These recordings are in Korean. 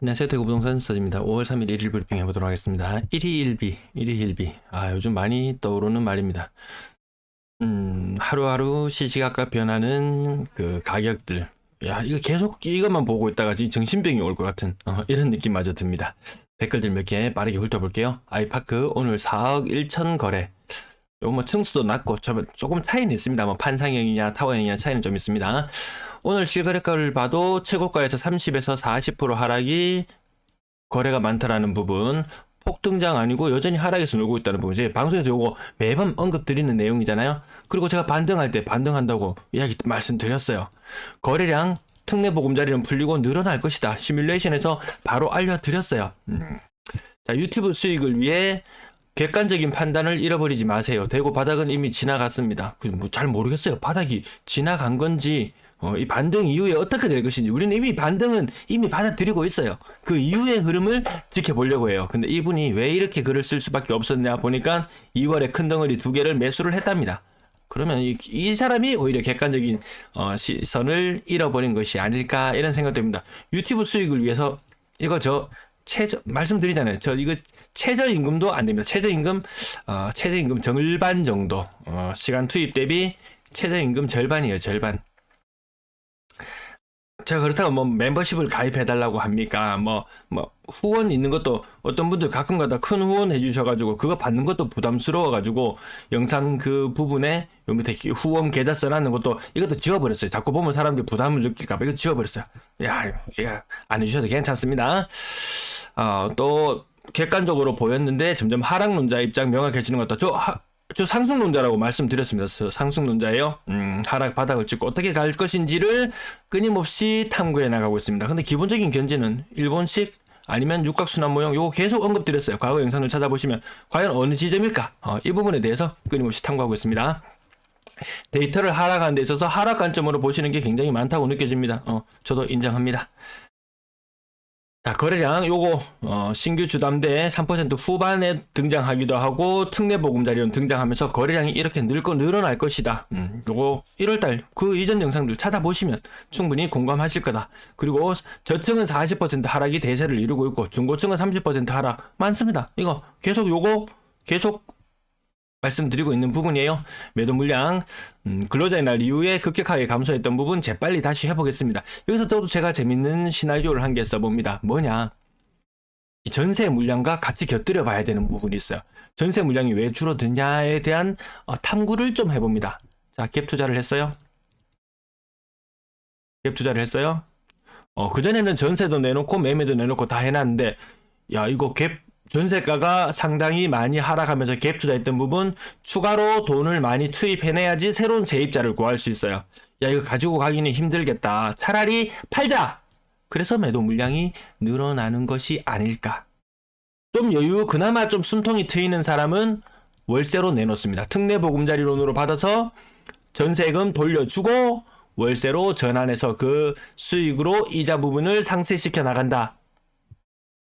안녕하세요. 대구부동산 서입니다. 5월 3일 1일 브리핑 해보도록 하겠습니다. 1위 1비. 요즘 많이 떠오르는 말입니다. 하루하루 시시각각 변하는 그 가격들. 이거 계속 이것만 보고 있다가 정신병이 올 것 같은 이런 느낌마저 듭니다. 댓글들 몇 개 빠르게 훑어볼게요. 아이파크 오늘 4억 1천 거래. 요거 뭐 층수도 낮고 조금 차이는 있습니다. 뭐 판상형이냐 타워형이냐 차이는 좀 있습니다. 오늘 실거래가를 봐도 최고가에서 30에서 40% 하락이 거래가 많다라는 부분, 폭등장 아니고 여전히 하락에서 놀고 있다는 부분, 이제 방송에서 요거 매번 언급드리는 내용이잖아요. 그리고 제가 반등할 때 반등한다고 이야기 말씀드렸어요. 거래량 특례보금자리는 풀리고 늘어날 것이다. 시뮬레이션에서 바로 알려드렸어요. 자, 유튜브 수익을 위해 객관적인 판단을 잃어버리지 마세요. 대구 바닥은 이미 지나갔습니다. 잘 모르겠어요. 바닥이 지나간 건지 이 반등 이후에 어떻게 될 것인지 우리는 이미 반등은 이미 받아들이고 있어요. 그 이후의 흐름을 지켜보려고 해요. 근데 이분이 왜 이렇게 글을 쓸 수밖에 없었냐 보니까 2월에 큰 덩어리 2개를 매수를 했답니다. 그러면 이 사람이 오히려 객관적인 시선을 잃어버린 것이 아닐까 이런 생각이 듭니다. 유튜브 수익을 위해서 이거 말씀드리잖아요. 이거 최저임금도 안 됩니다. 최저임금 절반 정도. 시간 투입 대비 최저임금 절반이에요. 절반. 제가 그렇다고 뭐 멤버십을 가입해달라고 합니까? 뭐 후원 있는 것도 어떤 분들 가끔가다 큰 후원 해주셔가지고 그거 받는 것도 부담스러워가지고 영상 그 부분에 요 밑에 후원 계좌 써놨는 것도 이것도 지워버렸어요. 자꾸 보면 사람들이 부담을 느낄까봐 이거 지워버렸어요. 안 해주셔도 괜찮습니다. 또 객관적으로 보였는데 점점 하락론자 입장 명확해지는 것 같다. 저 상승론자라고 말씀드렸습니다. 저 상승론자예요. 하락 바닥을 찍고 어떻게 갈 것인지를 끊임없이 탐구해 나가고 있습니다. 근데 기본적인 견제는 일본식 아니면 육각순환 모형 요거 계속 언급드렸어요. 과거 영상을 찾아보시면 과연 어느 지점일까? 이 부분에 대해서 끊임없이 탐구하고 있습니다. 데이터를 하락하는 데 있어서 하락 관점으로 보시는 게 굉장히 많다고 느껴집니다. 저도 인정합니다. 자, 거래량 요거 신규 주담대 3% 후반에 등장하기도 하고 특례보금자리론 등장하면서 거래량이 이렇게 늘어날 것이다. 요거 1월달 그 이전 영상들 찾아보시면 충분히 공감하실 거다. 그리고 저층은 40% 하락이 대세를 이루고 있고 중고층은 30% 하락 많습니다. 이거 계속 말씀드리고 있는 부분이에요. 매도 물량 근로자의 날 이후에 급격하게 감소했던 부분 재빨리 다시 해보겠습니다. 여기서 또 제가 재밌는 시나리오를 한 개 써봅니다. 뭐냐, 이 전세 물량과 같이 곁들여 봐야 되는 부분이 있어요. 전세 물량이 왜 줄어드냐에 대한 탐구를 좀 해봅니다. 자, 갭 투자를 했어요. 그전에는 전세도 내놓고 매매도 내놓고 다 해놨는데 이거 갭 전세가가 상당히 많이 하락하면서 갭 투자했던 부분 추가로 돈을 많이 투입해내야지 새로운 세입자를 구할 수 있어요. 이거 가지고 가기는 힘들겠다. 차라리 팔자. 그래서 매도 물량이 늘어나는 것이 아닐까. 좀 여유 그나마 좀 숨통이 트이는 사람은 월세로 내놓습니다. 특례보금자리론으로 받아서 전세금 돌려주고 월세로 전환해서 그 수익으로 이자 부분을 상쇄시켜 나간다.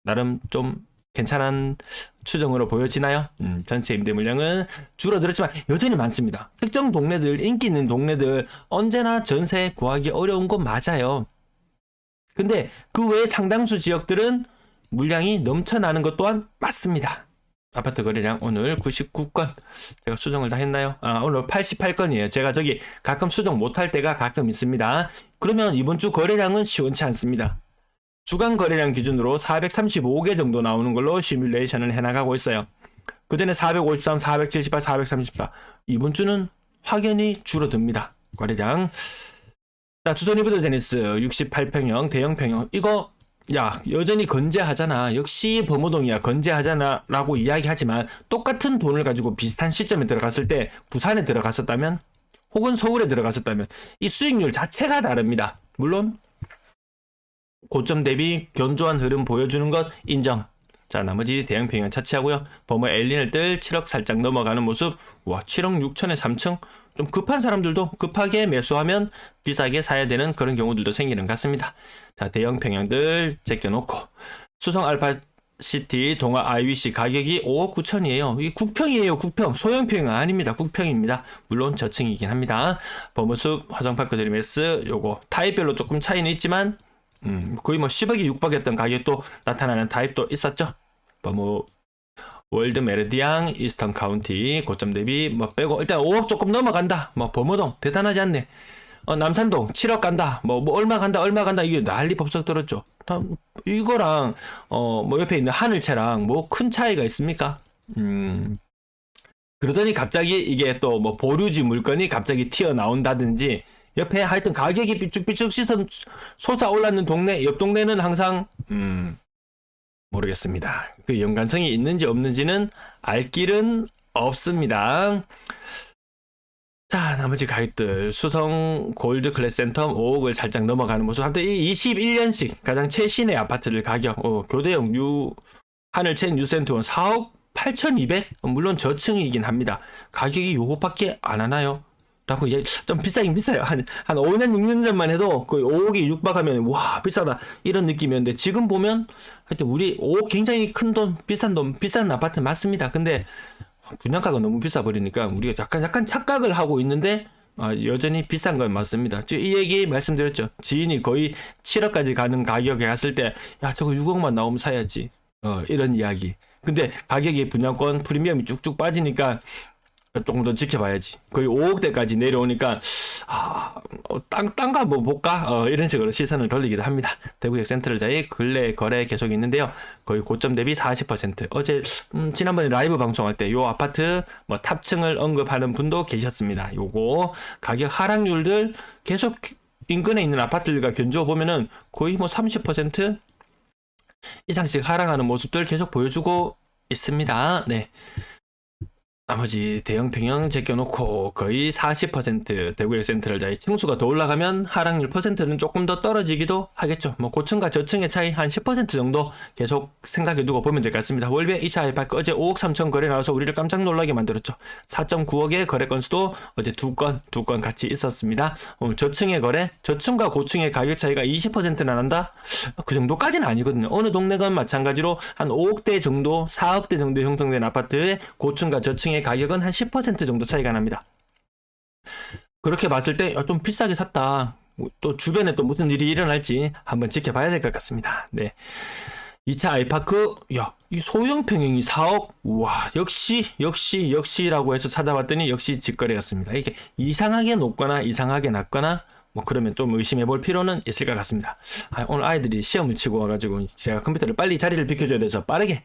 나름 좀 괜찮은 추정으로 보여지나요? 전체 임대 물량은 줄어들었지만 여전히 많습니다. 특정 동네들, 인기 있는 동네들 언제나 전세 구하기 어려운 건 맞아요. 근데 그 외에 상당수 지역들은 물량이 넘쳐나는 것 또한 맞습니다. 아파트 거래량 오늘 99건. 제가 수정을 다 했나요? 오늘 88건이에요. 제가 가끔 수정 못할 때가 가끔 있습니다. 그러면 이번 주 거래량은 시원치 않습니다. 주간 거래량 기준으로 435개 정도 나오는 걸로 시뮬레이션을 해나가고 있어요. 그 전에 453, 478, 434. 이번 주는 확연히 줄어듭니다. 거래량. 자, 주선 리버드 테니스 68평형, 대형평형. 이거 여전히 건재하잖아. 역시 범호동이야. 건재하잖아 라고 이야기하지만 똑같은 돈을 가지고 비슷한 시점에 들어갔을 때 부산에 들어갔었다면 혹은 서울에 들어갔었다면 이 수익률 자체가 다릅니다. 물론 고점 대비 견조한 흐름 보여주는 것 인정. 자, 나머지 대형평형 차치하고요. 범어 엘린을 뜰 7억 살짝 넘어가는 모습. 7억 6천에 3층. 좀 급한 사람들도 급하게 매수하면 비싸게 사야 되는 그런 경우들도 생기는 것 같습니다. 자, 대형평형들 제껴놓고 수성 알파시티 동아 IBC 가격이 5억 9천이에요. 이게 국평이에요. 국평. 소형평은 아닙니다. 국평입니다. 물론 저층이긴 합니다. 범어숲 화성파크 드림S 요거 타입별로 조금 차이는 있지만 거의 뭐 10억이 육박했던 가격도 나타나는 타입도 있었죠. 뭐 월드 메르디앙, 이스턴 카운티 고점 대비 뭐 빼고 일단 5억 조금 넘어간다. 뭐 범어동 대단하지 않네. 남산동 7억 간다. 뭐 얼마 간다 이게 난리 법석 들었죠. 이거랑 뭐 옆에 있는 하늘채랑 뭐 큰 차이가 있습니까? 그러더니 갑자기 이게 또 뭐 보류지 물건이 갑자기 튀어나온다든지 옆에 하여튼 가격이 삐쭉삐쭉 솟아 올랐는 동네, 옆 동네는 항상 모르겠습니다. 그 연관성이 있는지 없는지는 알 길은 없습니다. 자, 나머지 가격들 수성 골드 클래스 센텀 5억을 살짝 넘어가는 모습. 한때 21년식 가장 최신의 아파트들 가격 교대형 하늘채 뉴센트원 4억 8,200? 물론 저층이긴 합니다. 가격이 요것밖에 안 하나요? 라고 좀 비싸긴 비싸요. 한 5년 6년 전만 해도 거의 5억이 육박하면 와 비싸다 이런 느낌이었는데 지금 보면 하여튼 우리 5억 굉장히 큰 돈, 비싼 아파트 맞습니다. 근데 분양가가 너무 비싸 버리니까 우리가 약간 착각을 하고 있는데 여전히 비싼 건 맞습니다. 이 얘기 말씀드렸죠. 지인이 거의 7억까지 가는 가격에 갔을 때 야 저거 6억만 나오면 사야지. 이런 이야기. 근데 가격이 분양권 프리미엄이 쭉쭉 빠지니까 조금 더 지켜봐야지. 거의 5억대까지 내려오니까 땅가 뭐 볼까? 이런 식으로 시선을 돌리기도 합니다. 대구역 센트럴자의 근래 거래 계속 있는데요. 거의 고점 대비 40%. 어제 지난번에 라이브 방송할 때 요 아파트 뭐 탑층을 언급하는 분도 계셨습니다. 요거 가격 하락률들 계속 인근에 있는 아파트들과 견주어 보면은 거의 뭐 30% 이상씩 하락하는 모습들 계속 보여주고 있습니다. 네. 나머지 대형 평형 제껴놓고 거의 40% 대구역 센트럴자의 층수가 더 올라가면 하락률 퍼센트는 조금 더 떨어지기도 하겠죠. 뭐 고층과 저층의 차이 한 10% 정도 계속 생각해 두고 보면 될 것 같습니다. 월배 2차 아이파크 어제 5억 3천 거래 나와서 우리를 깜짝 놀라게 만들었죠. 4.9억의 거래 건수도 어제 두 건 같이 있었습니다. 저층의 거래, 저층과 고층의 가격 차이가 20%나 난다? 그 정도까지는 아니거든요. 어느 동네건 마찬가지로 한 5억대 정도, 4억대 정도 형성된 아파트의 고층과 저층의 가격은 한 10% 정도 차이가 납니다. 그렇게 봤을 때 좀 비싸게 샀다. 또 주변에 또 무슨 일이 일어날지 한번 지켜봐야 될 것 같습니다. 네. 2차 아이파크, 이 소형 평형이 4억, 우와, 역시라고 해서 찾아봤더니 역시 직거래였습니다. 이게 이상하게 높거나 이상하게 낮거나 뭐 그러면 좀 의심해 볼 필요는 있을 것 같습니다. 오늘 아이들이 시험을 치고 와가지고 제가 컴퓨터를 빨리 자리를 비켜줘야 돼서 빠르게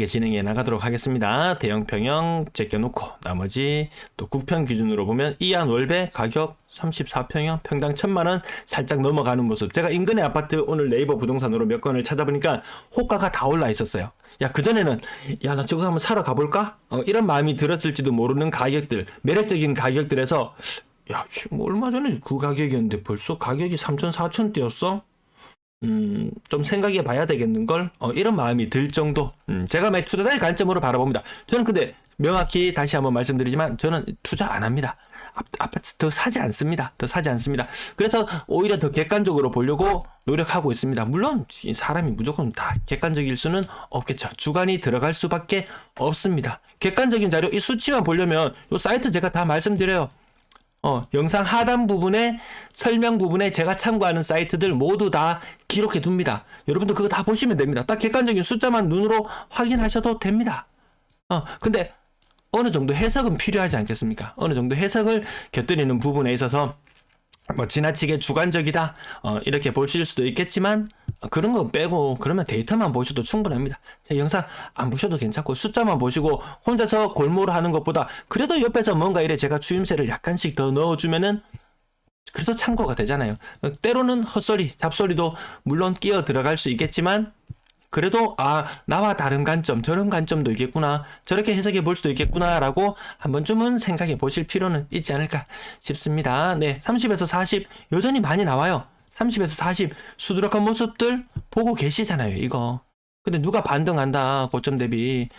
진행해 나가도록 하겠습니다. 대형 평형 제껴놓고 나머지 또 국평 기준으로 보면 이안 월배 가격 34평형 평당 1,000만원 살짝 넘어가는 모습. 제가 인근의 아파트 오늘 네이버 부동산으로 몇 건을 찾아보니까 호가가 다 올라 있었어요. 그전에는 나 저거 한번 사러 가볼까? 이런 마음이 들었을지도 모르는 가격들, 매력적인 가격들에서 뭐 얼마 전에 그 가격이었는데 벌써 가격이 3천, 4천대였어? 좀 생각해 봐야 되겠는걸? 이런 마음이 들 정도. 제가 매출의 관점으로 바라봅니다. 저는 근데 명확히 다시 한번 말씀드리지만 저는 투자 안 합니다. 아파트 더 사지 않습니다. 그래서 오히려 더 객관적으로 보려고 노력하고 있습니다. 물론 사람이 무조건 다 객관적일 수는 없겠죠. 주관이 들어갈 수밖에 없습니다. 객관적인 자료, 이 수치만 보려면 이 사이트 제가 다 말씀드려요. 영상 하단 부분에 설명 부분에 제가 참고하는 사이트들 모두 다 기록해 둡니다. 여러분들 그거 다 보시면 됩니다. 딱 객관적인 숫자만 눈으로 확인하셔도 됩니다. 근데 어느 정도 해석은 필요하지 않겠습니까? 어느 정도 해석을 곁들이는 부분에 있어서 뭐 지나치게 주관적이다 이렇게 보실 수도 있겠지만 그런 거 빼고 그러면 데이터만 보셔도 충분합니다. 제 영상 안 보셔도 괜찮고 숫자만 보시고 혼자서 골몰 하는 것보다 그래도 옆에서 뭔가 이래 제가 추임새를 약간씩 더 넣어주면은 그래도 참고가 되잖아요. 때로는 헛소리, 잡소리도 물론 끼어 들어갈 수 있겠지만 그래도 나와 다른 관점, 저런 관점도 있겠구나, 저렇게 해석해 볼 수도 있겠구나 라고 한 번쯤은 생각해 보실 필요는 있지 않을까 싶습니다. 네, 30에서 40 여전히 많이 나와요. 30에서 40 수두룩한 모습들 보고 계시잖아요. 이거 근데 누가 반등한다, 고점 대비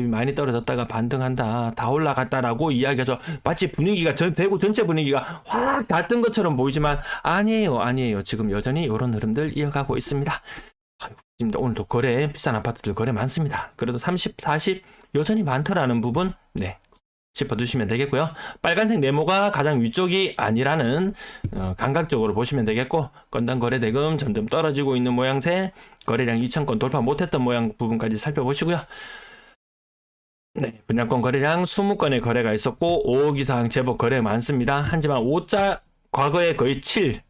많이 떨어졌다가 반등한다, 다 올라갔다라고 이야기해서 마치 분위기가 대구 전체 분위기가 확 다 뜬 것처럼 보이지만 아니에요. 지금 여전히 이런 흐름들 이어가고 있습니다. 오늘도 비싼 아파트들 거래 많습니다. 그래도 30, 40 여전히 많더라는 부분, 네, 짚어두시면 되겠고요. 빨간색 네모가 가장 위쪽이 아니라는 감각적으로 보시면 되겠고, 건당 거래대금 점점 떨어지고 있는 모양새, 거래량 2,000건 돌파 못했던 모양 부분까지 살펴보시고요. 네, 분양권 거래량 20건의 거래가 있었고 5억 이상 제법 거래 많습니다. 하지만 5자 과거에 거의 7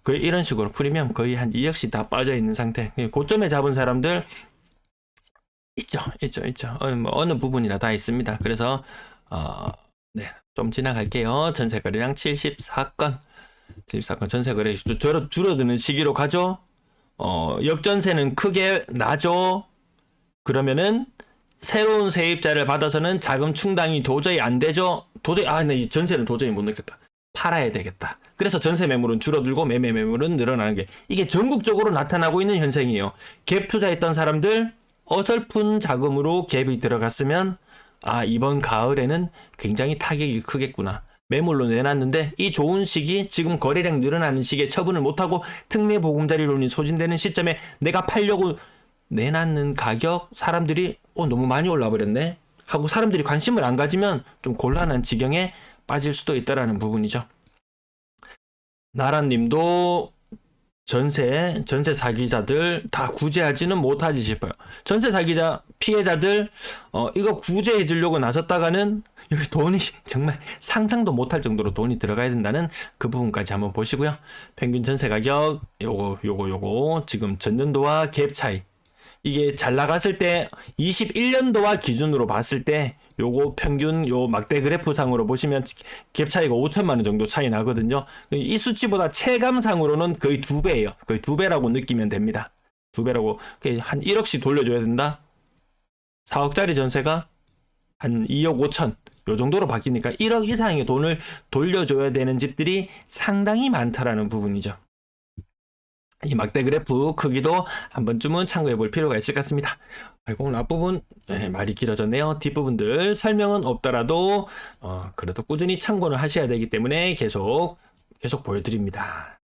거의 이런 식으로 프리미엄 거의 한 2억씩 다 빠져 있는 상태. 고점에 잡은 사람들 있죠. 어느 부분이나 다 있습니다. 그래서 네, 좀 지나갈게요. 전세 거래량 74건 전세 거래 줄어드는 시기로 가죠. 역전세는 크게 나죠. 그러면은 새로운 세입자를 받아서는 자금 충당이 도저히 안 되죠. 네, 이 전세는 도저히 못 넣겠다. 팔아야 되겠다. 그래서 전세 매물은 줄어들고 매매 매물은 늘어나는 게 이게 전국적으로 나타나고 있는 현상이에요. 갭 투자했던 사람들 어설픈 자금으로 갭이 들어갔으면 이번 가을에는 굉장히 타격이 크겠구나. 매물로 내놨는데 이 좋은 시기, 지금 거래량 늘어나는 시기에 처분을 못하고 특례 보금자리론이 소진되는 시점에 내가 팔려고 내놨는 가격 사람들이 너무 많이 올라 버렸네 하고 사람들이 관심을 안 가지면 좀 곤란한 지경에 빠질 수도 있다라는 부분이죠. 나라님도 전세 사기자들 다 구제하지는 못하지 싶어요. 전세 사기자 피해자들 이거 구제해 주려고 나섰다가는 여기 돈이 정말 상상도 못할 정도로 돈이 들어가야 된다는 그 부분까지 한번 보시고요. 평균 전세 가격 요거 지금 전년도와 갭 차이, 이게 잘 나갔을 때 21년도와 기준으로 봤을 때 요거 평균 요 막대 그래프상으로 보시면 갭 차이가 5천만 원 정도 차이 나거든요. 이 수치보다 체감상으로는 거의 2배예요. 거의 2배라고 느끼면 됩니다. 2배라고. 한 1억씩 돌려줘야 된다. 4억짜리 전세가 한 2억 5천 요 정도로 바뀌니까 1억 이상의 돈을 돌려줘야 되는 집들이 상당히 많다라는 부분이죠. 이 막대 그래프 크기도 한 번쯤은 참고해 볼 필요가 있을 것 같습니다. 오늘 앞부분 말이 길어졌네요. 뒷부분들 설명은 없더라도 그래도 꾸준히 참고를 하셔야 되기 때문에 계속 보여드립니다.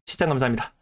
시청 감사합니다.